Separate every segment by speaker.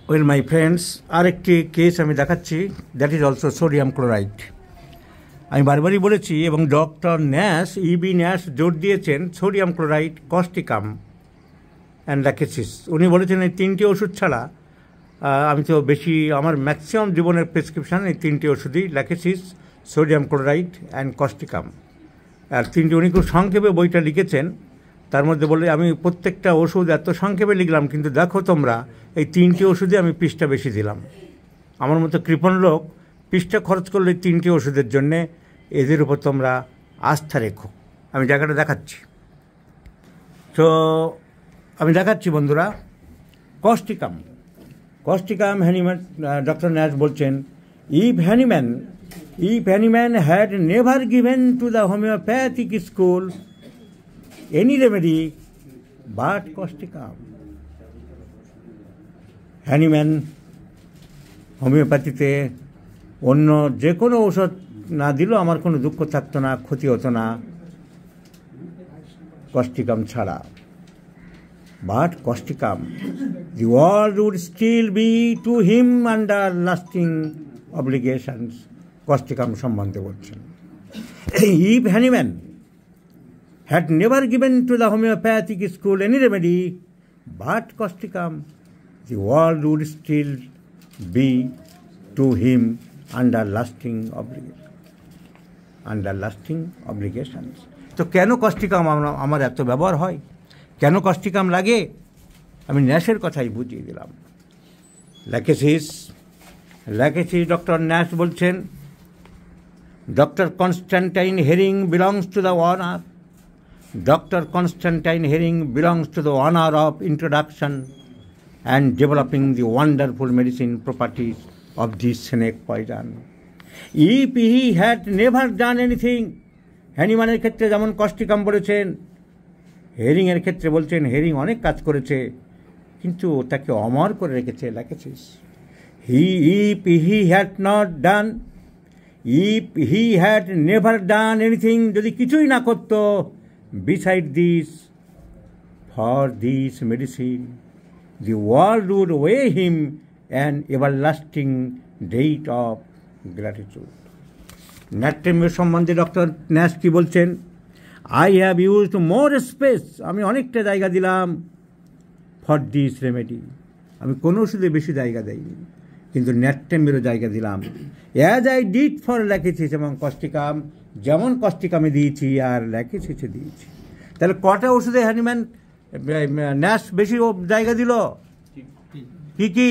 Speaker 1: Well my friends, আরেকটি case আমি দেখাচ্ছি, that is also sodium chloride. আমি বারবারই বলেছি এবং ডক্টর ন্যাশ ইবি ন্যাশ জোর দিয়েছেন sodium chloride, Causticum and Lachesis. উনি বলেছেন এই তিনটি ওষুধ ছাড়া আমি তো বেশি, আমার ম্যাক্সিমাম জীবনের প্রেসক্রিপশান এই তিনটি ওষুধই, lachesis, sodium chloride and causticum. আর তিনটি উনি খুব সংক্ষেপে বইটা লিখেছেন, তার মধ্যে বলে আমি প্রত্যেকটা ওষুধ এত সংক্ষেপে লিখলাম, কিন্তু দেখো তোমরা এই তিনটি ওষুধে আমি পৃষ্ঠা বেশি দিলাম। আমার মতো কৃপণ লোক পৃষ্ঠা খরচ করলে তিনটি ওষুধের জন্যে, এদের উপর তোমরা আস্থা রেখো। আমি জায়গাটা দেখাচ্ছি। তো আমি দেখাচ্ছি বন্ধুরা, কস্টিকাম। হ্যানিম্যান, ডক্টর ন্যাশ বলছেন, if Hahnemann had never given to the homeopathic school any remedy but causticum. Hahnemann হোমিওপ্যাথিতে অন্য যে কোনো ঔষধ না দিলেও আমার কোনো দুঃখ থাকতো না, ক্ষতি হতো না, কস্টিকাম ছাড়া। But Causticum, the world would still be to him under lasting obligations. Causticum সম্বন্ধে বলছেন, if Hahnemann had never given to the homeopathic school any remedy but costicam, the world would still be to him under lasting obligations. তো কেন Causticum আমার এত ব্যবহার হয়, কেন Causticum লাগে, আমি ন্যাশের কথাই বুঝিয়ে দিলাম। ল্যাকেসিস ডক্টর ন্যাশ বলছেন, doctor Constantine Hering belongs to the honour. Dr. Constantine Herring belongs to the honor of introduction and developing the wonderful medicine properties of this snake poison. If he had never done anything, হ্যানিম্যানের ক্ষেত্রে যেমন Causticum বলেছেন, হেরিংয়ের ক্ষেত্রে বলছেন herring অনেক কাজ করেছে কিন্তু তাকে অমর করে রেখেছে Lachesis. If he had never done anything, যদি কিছুই না করতো, beside this, for this medicine, the world would owe him an everlasting debt of gratitude. ন্যাট্রেমিও সম্বন্ধে ডক্টর ন্যাশ কি বলছেন, I have used more space, আমি অনেকটা জায়গা দিলাম, for this remedy, আমি কোনো ওষুধে বেশি জায়গা দেইনি, কিন্তু ন্যাট্রেমিরও জায়গা দিলাম, as I did for Lachesis, এবং কস্টিকাম যেমন কস্টিকামে দিয়েছি আর ল্যাকেসিসে দিয়েছি। তাহলে কটা ওষুধে হ্যানিম্যান ন্যাশ বেশি জায়গা দিল? কি কি?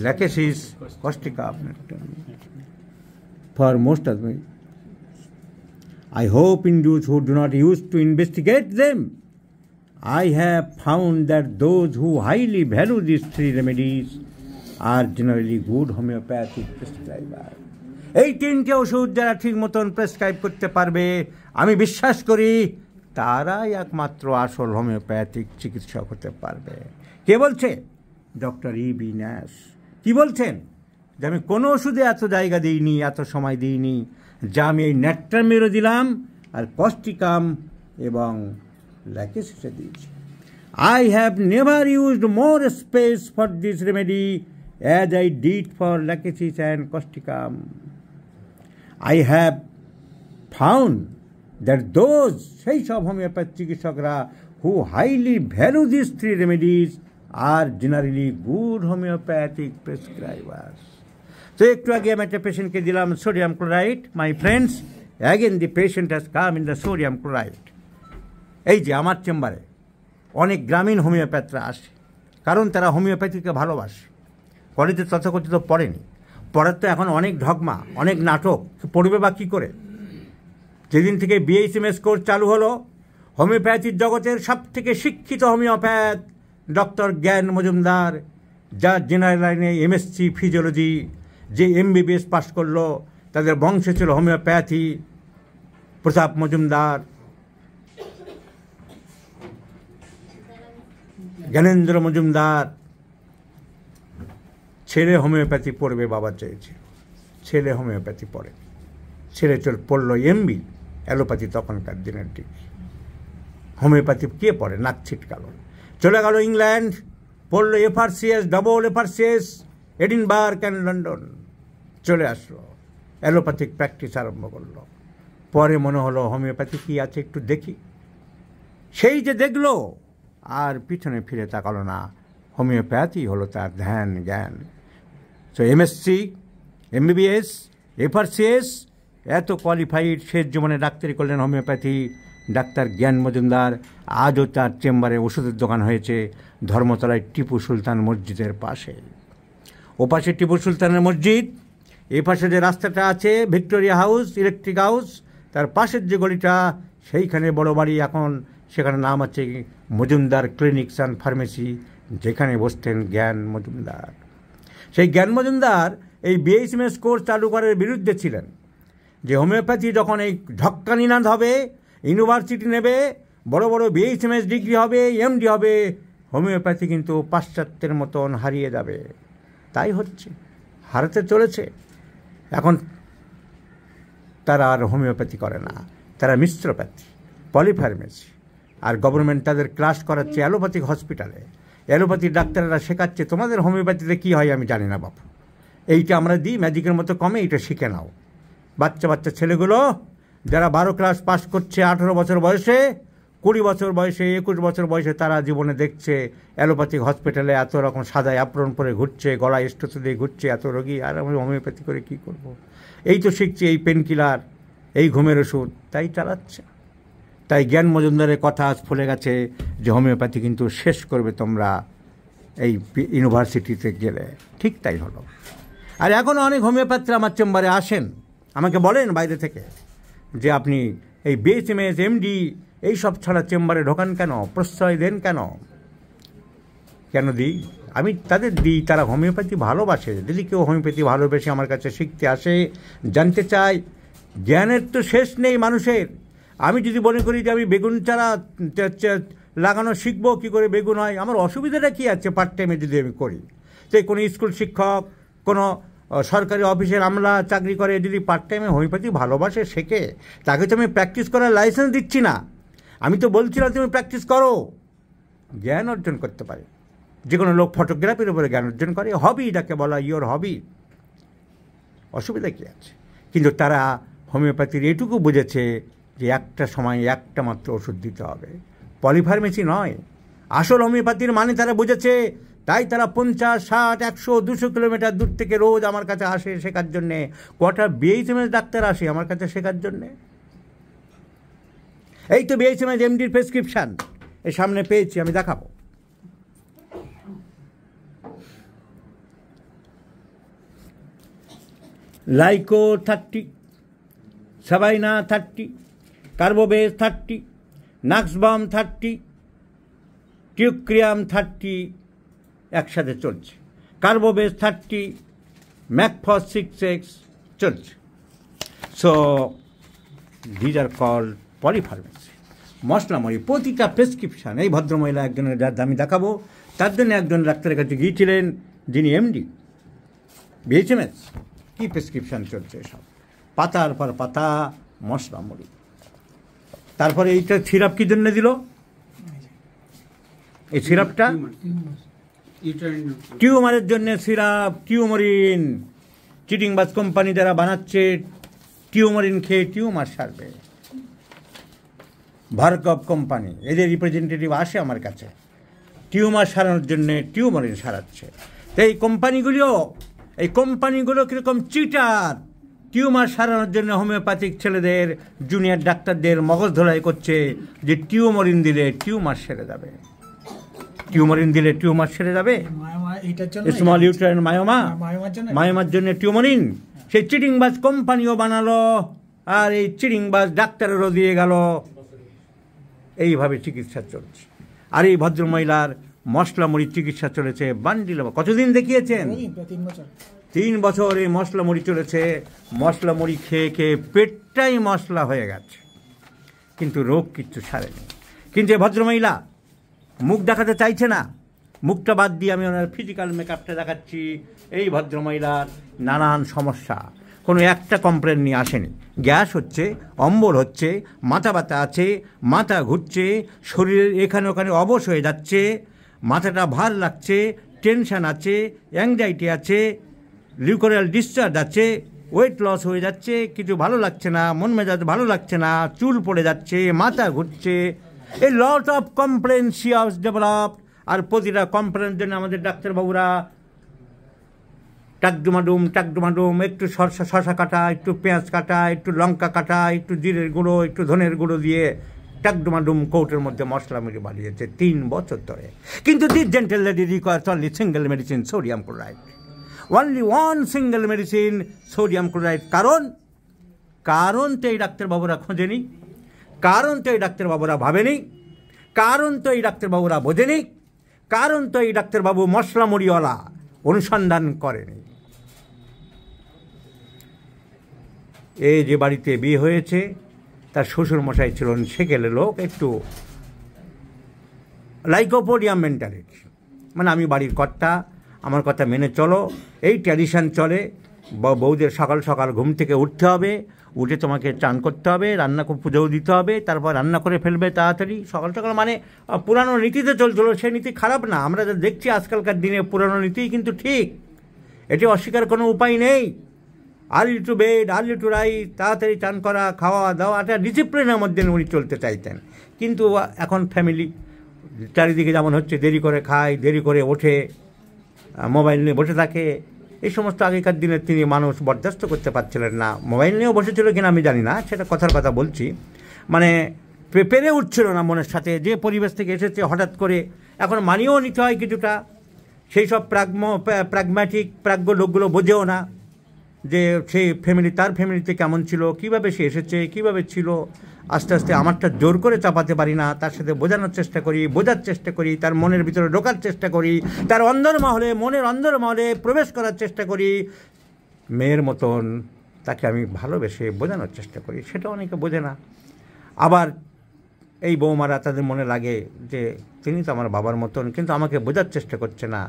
Speaker 1: Lachesis, Causticum. For most of me, I hope in those who do not use to investigate them, I have found that those who highly value these three remedies are generally good homeopathic prescribers. এই তিনটে ওষুধ যারা ঠিক মতন prescribe করতে পারবে, আমি বিশ্বাস করি তারাই একমাত্র আসল হোমিওপ্যাথিক চিকিৎসক হতে পারবে। কে বলছে? Doctor EB Nash. কি বলছেন? যে আমি কোনো ওষুধে এত জায়গা দিইনি, এত সময় দিইনি, যা আমি এই ন্যাট্রামিরও দিলাম আর কস্টিকাম এবং ল্যাকেসিসে দিয়েছি। I have never used more space for this remedy as I did for Lachesis and Causticum. I have found that those, সেই সব হোমিওপ্যাথি চিকিৎসকরা, who highly value these three remedies are generally good homeopathic prescribers. তো একটু আগে আমি একটা পেশেন্টকে দিলাম sodium chloride. My friends, again the patient has come in the sodium chloride. এই যে আমার চেম্বারে অনেক গ্রামীণ হোমিওপ্যাথরা আসে, কারণ তারা হোমিওপ্যাথিকে ভালোবাসে। কলেজে তথাকথিত পড়েনি, পড়ার তো এখন অনেক ঢগমা, অনেক নাটক, পড়বে বা কী করে? যেদিন থেকে BHMS কোর্স চালু হলো, হোমিওপ্যাথির জগতের সব থেকে শিক্ষিত হোমিওপ্যাথ ডক্টর জ্ঞান মজুমদার, যার জেনারেল লাইনে MSc ফিজিওলজি, যে MBBS পাস করলো, তাদের বংশে ছিল হোমিওপ্যাথি, প্রতাপ মজুমদার, জ্ঞানেন্দ্র মজুমদার, ছেলে হোমিওপ্যাথি পড়বে বাবা চেয়েছে, ছেলে হোমিওপ্যাথি পড়ে, ছেলে পড়লো MB, অ্যালোপ্যাথি তখনকার দিনের ঠিক। হোমিওপ্যাথি কে পড়ে? নাক ছিটকালো, চলে গেল ইংল্যান্ড, পড়লো FRCS, double FRCS, Edinburgh and London, চলে আসলো, অ্যালোপ্যাথিক প্র্যাকটিস আরম্ভ করলো। পরে মনে হলো হোমিওপ্যাথি কী আছে একটু দেখি। সেই যে দেখলো আর পিছনে ফিরে তাকালো না, হোমিওপ্যাথি হলো তার ধ্যান জ্ঞান। সো MSc, MBBS, FRCS, এত কোয়ালিফাইড, শেষ জীবনে ডাক্তারি করলেন হোমিওপ্যাথি ডাক্তার জ্ঞান মজুমদার। আজও তার চেম্বারে ওষুধের দোকান হয়েছে ধর্মতলায় টিপু সুলতান মসজিদের পাশে। ওপাশে টিপু সুলতানের মসজিদ, এ পাশে যে রাস্তাটা আছে ভিক্টোরিয়া হাউস, ইলেকট্রিক হাউস, তার পাশের যে গলিটা সেইখানে বড় বাড়ি এখন, সেখানে নাম আছে মজুমদার ক্লিনিক্স অ্যান্ড ফার্মেসি, যেখানে বসতেন জ্ঞান মজুমদার। সেই জ্ঞান মজুমদার এই BHMS কোর্স চালু করার বিরুদ্ধে ছিলেন, যে হোমিওপ্যাথি যখন এই ঝক্কানিনাদ হবে, ইউনিভার্সিটি নেবে, বড় বড় BHMS ডিগ্রি হবে, MD হবে, হোমিওপ্যাথি কিন্তু পাশ্চাত্যের মতন হারিয়ে যাবে। তাই হচ্ছে, হারাতে চলেছে। এখন তারা আর হোমিওপ্যাথি করে না, তারা মিশ্রপ্যাথি, পলিফার্মেসি। আর গভর্নমেন্ট তাদের ক্লাস করাচ্ছে অ্যালোপ্যাথিক হসপিটালে। অ্যালোপ্যাথিক ডাক্তাররা শেখাচ্ছে, তোমাদের হোমিওপ্যাথিতে কী হয় আমি জানি না বাবু, এইটা আমরা দিই ম্যাজিকের মতো কমে, এইটা শিখে নাও। বাচ্চা বাচ্চা ছেলেগুলো যারা 12 ক্লাস পাস করছে 18 বছর বয়সে, 20 বছর বয়সে, 21 বছর বয়সে, তারা জীবনে দেখছে অ্যালোপ্যাথিক হসপিটালে এত রকম সাদায় আপ্রণ পরে ঘুরছে, গলায় স্টোসে দিয়ে ঘুরছে এত রোগী, আর আমি হোমিওপ্যাথি করে কী করব? এই তো শিখছি এই পেন কিলার, এই ঘুমের ওষুধ, তাই চালাচ্ছে। তাই জ্ঞান মজুমদারের কথা আজ ফলে গেছে যে হোমিওপ্যাথি কিন্তু শেষ করবে তোমরা এই ইউনিভার্সিটিতে গেলে। ঠিক তাই হলো। আর এখনও অনেক হোমিওপ্যাথিরা আমার চেম্বারে আসেন, আমাকে বলেন বাইরে থেকে যে আপনি এই BHMS, MD এইসব ছাড়া চেম্বারে ঢোকান কেন, প্রশ্রয় দেন কেন? কেন দিই? আমি তাদের দিই, তারা হোমিওপ্যাথি ভালোবাসে। যদি কেউ হোমিওপ্যাথি ভালোবেসে আমার কাছে শিখতে আসে, জানতে চায়, জ্ঞানের তো শেষ নেই মানুষের। আমি যদি মনে করি যে আমি বেগুন চারা লাগানো শিখবো, কী করে বেগুন হয়, আমার অসুবিধাটা কী আছে পার্ট টাইমে যদি আমি করি? তো কোনো স্কুল শিক্ষক, কোনো সরকারি অফিসের আমলা চাকরি করে যদি পার্ট টাইমে হোমিওপ্যাথি ভালোবাসে শেখে, তাকে তো আমি প্র্যাকটিস করার লাইসেন্স দিচ্ছি না। আমি তো বলছিলাম তুমি প্র্যাকটিস করো, জ্ঞান অর্জন করতে পারে। যে কোনো লোক ফটোগ্রাফির উপরে জ্ঞান অর্জন করে, হবি যাকে বলা, ইয়োর হবি, অসুবিধা কী আছে? কিন্তু তারা হোমিওপ্যাথির এটুকু বুঝেছে যে একটা সময় একটা মাত্র ওষুধ দিতে হবে, পলিফার্মেসি নয়। আসল হোমিওপ্যাথির মানে তারা বুঝেছে। তাই তারা 50, 60, 100, 200 কিলোমিটার দূর থেকে রোজ আমার কাছে আসে শেখার জন্যে। কটা BHMS ডাক্তার আসে আমার কাছে শেখার জন্যে। এই তো BHMS MDর প্রেসক্রিপশান এই সামনে পেয়েছি, আমি দেখাবো। লাইকো 30, সাবাইনা 30, কার্বোবেজ 30, নাক্সবাম 30, টিউক্রিয়াম 30 একসাথে চলছে, কার্বোবেজ 30, ম্যাকফস 6X চলছে। So these are called polypharmacy. মশলামরি প্রতিটা প্রেসক্রিপশান, এই ভদ্রমহিলা একজনের যার আমি দেখাবো, তার জন্য একজন ডাক্তারের কাছে গিয়েছিলেন যিনি MD BHMS, কী প্রেসক্রিপশান চলছে সব, পাতার পর পাতা মশলামরি। তারপরে এইটা সিরাপ কী জন্য দিল? এই সিরাপটা টিউমারের জন্য সিরাপ, টিউমারিন। চিটিংবাজ কোম্পানি যারা বানাচ্ছে টিউমারিন খেয়ে টিউমার সারবে। ভার্গব কোম্পানি, এদের রিপ্রেজেন্টেটিভ আসে আমার কাছে, টিউমার সারানোর জন্যে টিউমারিন সারাচ্ছে। তো এই কোম্পানিগুলো কীরকম চিটার, টিউমার সারানোর জন্য হোমিওপ্যাথিক ছেলেদের, জুনিয়র ডাক্তারদের মগজ ধোলাই করছে যে টিউমারিন দিলে টিউমার সেরে যাবে, টিউমারিন দিলে টিউমার সেরে যাবে। স্মল ইউটেরাইন মায়োমার জন্য টিউমারিন। সেই চিটিংবাজ কোম্পানিও বানালো, আর এই চিটিংবাজ ডাক্তারেরও দিয়ে গেল। এইভাবে চিকিৎসা চলছে। আর এই ভদ্রমহিলার মশলামুড়ি চিকিৎসা চলেছে বান্ডিল। কতদিন দেখিয়েছেন? 3 বছর এই মশলামুড়ি চলেছে। মশলামুড়ি খেয়ে খেয়ে পেটটাই মশলা হয়ে গেছে, কিন্তু রোগ কিচ্ছু সারেনি। কিন্তু এই ভদ্রমহিলা মুখ দেখাতে চাইছে না। মুখটা বাদ দিয়ে আমি ওনার ফিজিক্যাল মেকআপটা দেখাচ্ছি। এই ভদ্রমহিলার নানান সমস্যা, কোনো একটা কমপ্লেন নিয়ে আসেনি। গ্যাস হচ্ছে, অম্বল হচ্ছে, মাথা ব্যথা আছে, মাথা ঘুরছে, শরীরের এখানে ওখানে অবশ হয়ে যাচ্ছে, মাথাটা ভার লাগছে, টেনশান আছে, অ্যাংজাইটি আছে, লিউকোরিয়াল ডিসচার্জ আছে, ওয়েট লস হয়ে যাচ্ছে, কিছু ভালো লাগছে না, মন মেজাজ ভালো লাগছে না, চুল পড়ে যাচ্ছে, মাথা ঘুরছে, a lot of complain she has developed. আর প্রতিটা কমপ্লেনের জন্য আমাদের ডাক্তারবাবুরা টাকডুমাডুম, একটু শশা কাটা, একটু পেঁয়াজ কাটা, একটু লঙ্কা কাটা, একটু জিরের গুঁড়ো, একটু ধনের গুঁড়ো দিয়ে টাকডুমাডুম কৌটের মধ্যে মশলা মেরে বানিয়েছে 3 বছর ধরে। কিন্তু this gentle lady requires only single medicine, sodium chloride. Only one single medicine, sodium chloride. কারণ তো এই ডাক্তারবাবুরা খোঁজেনি, কারণ তো এই ডাক্তারবাবুরা ভাবেনি, কারণ তো এই ডাক্তারবাবুরা বোঝেনি, কারণ তো এই ডাক্তারবাবু মশলা মুড়িওয়ালা অনুসন্ধান করেনি। এই যে বাড়িতে বিয়ে হয়েছে তার শ্বশুরমশাই ছিলেন সেকেলে লোক, একটু লাইকোপোডিয়াম মেন্টালিটি, মানে আমি বাড়ির কর্তা, আমার কথা মেনে চলো, এই ট্র্যাডিশন চলে। বউদের সকাল সকাল ঘুম থেকে উঠতে হবে, উঠে তোমাকে চান করতে হবে, রান্না করে পুজোও দিতে হবে, তারপর রান্না করে ফেলবে তাড়াতাড়ি সকাল সকাল। মানে পুরানো নীতিতে চলছিল, সেই নীতি খারাপ না, আমরা যা দেখছি আজকালকার দিনে পুরানো নীতিই কিন্তু ঠিক, এটি অস্বীকার কোনো উপায় নেই। Early to bed, early two right, তাড়াতাড়ি চান করা, খাওয়া দাওয়া, একটা ডিসিপ্লিনের মধ্যে উনি চলতে চাইতেন। কিন্তু এখন ফ্যামিলি চারিদিকে যেমন হচ্ছে, দেরি করে খায়, দেরি করে ওঠে, মোবাইল নিয়ে বসে থাকে, এই সমস্ত আগেকার দিনে তিনি মানুষ বরদাস্ত করতে পারছিলেন না। মোবাইল নিয়েও বসেছিল কিনা আমি জানি না, সেটা কথার কথা বলছি, মানে পেরে উঠছিল না মনের সাথে, যে পরিবেশ থেকে এসেছে হঠাৎ করে। এখন মানিয়েও নিতে হয় কিছুটা, সেই সব প্রাজ্ঞ লোকগুলো বোঝেও না যে সেই ফ্যামিলি, তার ফ্যামিলিতে কেমন ছিল, কিভাবে সে এসেছে, কিভাবে ছিল। আস্তে আস্তে আমারটা জোর করে চাপাতে পারি না, তার সাথে বোঝানোর চেষ্টা করি, বোঝার চেষ্টা করি, তার মনের ভিতরে ঢোকার চেষ্টা করি, তার অন্দরমহলে, মনের অন্দরমহলে প্রবেশ করার চেষ্টা করি, মেয়ের মতন তাকে আমি ভালোবেসে বোঝানোর চেষ্টা করি। সেটা অনেকে বোঝে না। আবার এই বৌমারা তাদের মনে লাগে যে তিনি তো আমার বাবার মতন, কিন্তু আমাকে বোঝার চেষ্টা করছে না।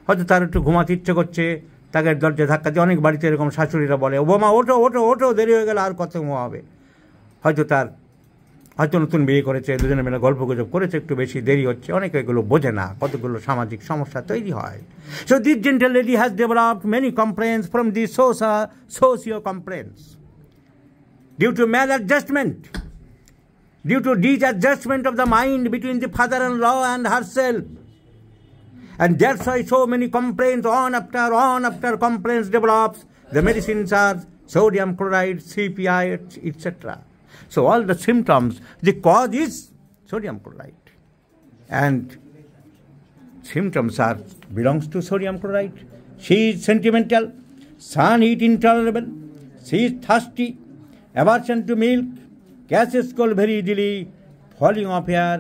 Speaker 1: হয়তো তার একটু ঘুমাতে ইচ্ছে করছে, তাকে দরজা ধাক্কা দিয়ে, অনেক বাড়িতে এরকম শাশুড়িরা বলে, ও বৌমা ওঠো ওঠো ওঠো, দেরি হয়ে গেলে আর কত ঘুমাবে। হয়তো নতুন বিয়ে করেছে, দুজনে মিলে গল্প গুজব করেছে, একটু বেশি দেরি হচ্ছে, অনেকে এগুলো বোঝে না, কতগুলো সামাজিক সমস্যা তৈরি হয়। So this gentle lady has developed many complaints from the socio complaints due to maladjustment, due to disadjustment of the mind between the father-in-law and herself. And that's why so many complaints, on after complaints develops. The medicines are sodium chloride, CPI, etc. So all the symptoms, the cause is sodium chloride. And symptoms belongs to sodium chloride. She is sentimental, sun heat intolerable, she is thirsty, aversion to milk, gases cold very easily, falling of hair,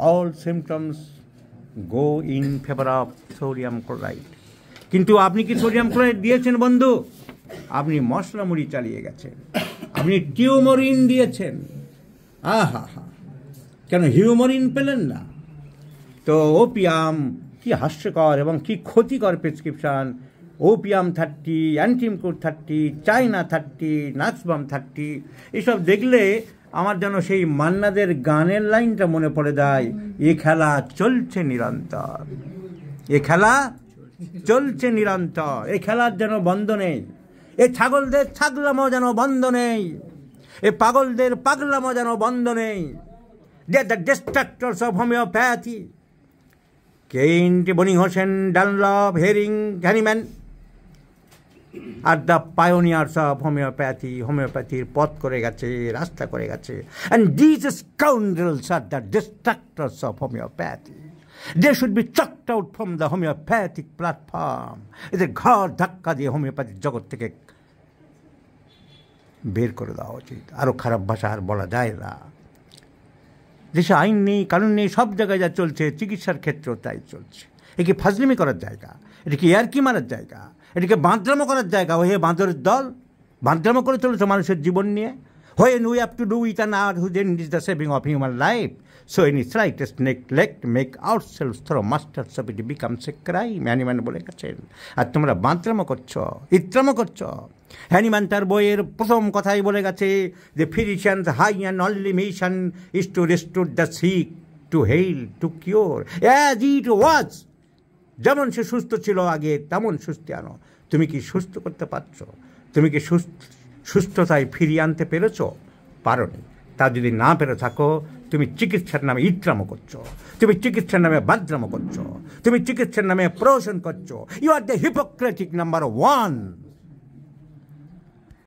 Speaker 1: all symptoms go in favor of sodium chloride. কিন্তু আপনি কি sodium chloride দিয়েছেন বন্ধু? আপনি মশলা মুড়ি চালিয়ে গেছেন, আপনি টিউমরিন দিয়েছেন। আহা হা, কেন হিউমরিন পেলেন না? তো ওপিয়াম, কি হাস্যকর এবং কি ক্ষতিকর প্রেসক্রিপশান। ওপিয়াম 30, অ্যান্টিমকোর 30, চাইনা 30, নাক্সবাম 30, এসব দেখলে আমার যেন সেই মান্নাদের গানের লাইনটা মনে পড়ে যায়, এ খেলা চলছে নিরন্তর, এ খেলা চলছে নিরন্তর, এ খেলার যেন বন্ধ নেই, এ ছাগলদের ছাগলামো যেন বন্ধ নেই, এ পাগলদের পাগলামো যেন বন্ধ নেই। They the destructors of homeopathy, Kent, Boenninghausen, Dunlop, Hering, Hahnemann আর দ্য পায়োনিয়ার্স অফ হোমিওপ্যাথি, হোমিওপ্যাথির পথ করে গেছে, রাস্তা করে গেছে। And this scoundrels are the destructors of homeopathy. They should be chucked out from the homeopathic platform. এদের ঘর ধাক্কা দিয়ে হোমিওপ্যাথিক জগৎ থেকে বের করে দেওয়া উচিত। আরও খারাপ ভাষা আর বলা যায় না। দেশে আইন নেই, কানুন নেই, সব জায়গায় যা চলছে, চিকিৎসার ক্ষেত্রেও তাই চলছে। এ কি ফাজলিমি করার জায়গা? এটা কি ইয়ার্কি মারার জায়গা? এটাকে বাঁদরামো করার জায়গা? ওহে বাঁদরের দল বাঁদরামো করে চলেছে মানুষের জীবন নিয়ে। When we have to do it an art whose end is the saving of human life, so any slightest neglect make ourselves through masters of it becomes a crime. Hahnemann বলে গেছেন। আর তোমরা বাঁদরামো করছো, ইত্রামো করছো। হ্যানিম্যান তার বইয়ের প্রথম কথাই বলে গেছে যে physicians high and only mission is to restore the sick to health, to cure, as it was. যেমন সে সুস্থ ছিল আগে তেমন সুস্থ আনো। তুমি কি সুস্থ করতে পারছো? তুমি কি সুস্থতায় ফিরিয়ে আনতে পেরেছো? পারোনি। তা যদি না পেরে থাকো, তুমি চিকিৎসার নামে ইট্রামো করছো, তুমি চিকিৎসার নামে বাদ্রামো করছো, তুমি চিকিৎসার নামে প্রহসন করছো। You are the Hippocratic number 1।